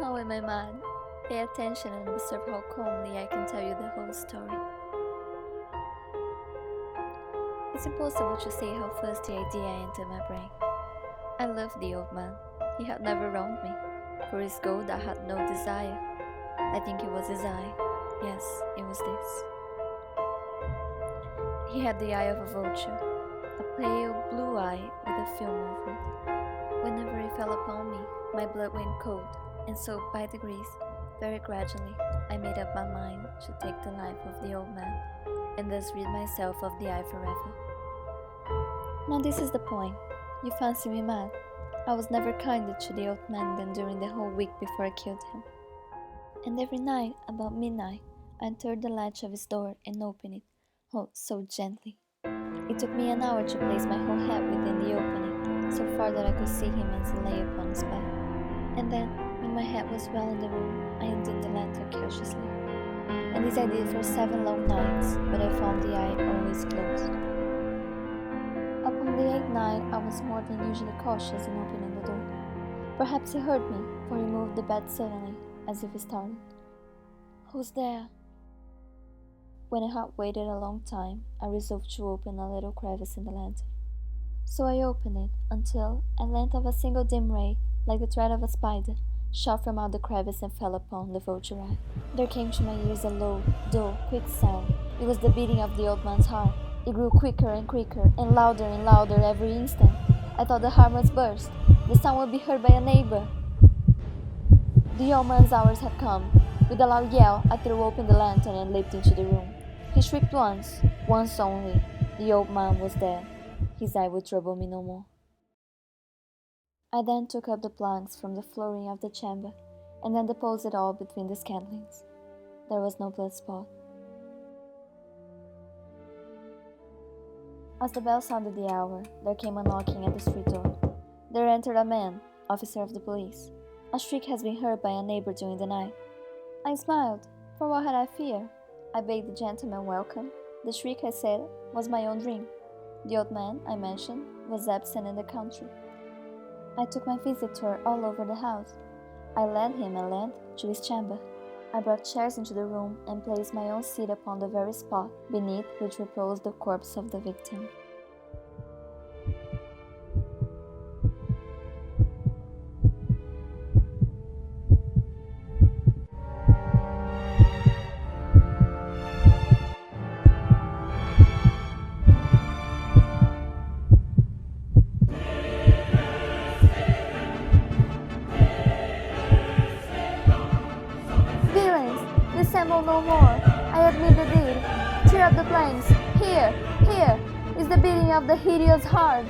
How am I mad? Pay attention and observe how calmly I can tell you the whole story. It's impossible to say how first the idea entered my brain. I loved the old man. He had never wronged me. For his gold I had no desire. I think it was his eye. Yes, it was this. He had the eye of a vulture, a pale blue eye with a film over it. Whenever it fell upon me, my blood went cold, and so by degrees, very gradually, I made up my mind to take the life of the old man, and thus rid myself of the eye forever. Now this is the point. You fancy me mad. I was never kinder to the old man than during the whole week before I killed him. And every night, about midnight, I turned the latch of his door and opened it, oh, so gently. It took me an hour to place my whole head within the opening, so far that I could see him as he lay upon his bed. And then, when my head was well in the room, I undid the lantern cautiously. And this I did for 7 long nights, but I found the eye always closed. Upon the 8th night, I was more than usually cautious in opening the door. Perhaps he heard me, for he moved the bed suddenly, as if he started. "Who's there?" When I had waited a long time, I resolved to open a little crevice in the lantern. So I opened it until, at length of a single dim ray, like the thread of a spider, shot from out the crevice and fell upon the vulture eye. There came to my ears a low, dull, quick sound. It was the beating of the old man's heart. It grew quicker and louder every instant. I thought the heart must burst. The sound would be heard by a neighbor. The old man's hours had come. With a loud yell, I threw open the lantern and leaped into the room. He shrieked once only. The old man was dead. His eye would trouble me no more. I then took up the planks from the flooring of the chamber, and then deposited all between the scantlings. There was no blood spot. As the bell sounded the hour, there came a knocking at the street door. There entered a man, officer of the police. A shriek has been heard by a neighbor during the night. I smiled, for what had I fear? I bade the gentleman welcome. The shriek, I said, was my own dream. The old man, I mentioned, was absent in the country. I took my visitor all over the house. I led him at length to his chamber. I brought chairs into the room and placed my own seat upon the very spot beneath which reposed the corpse of the victim. Dissemble no more. I admit the deed. Tear up the planks. Here is the beating of the hideous heart.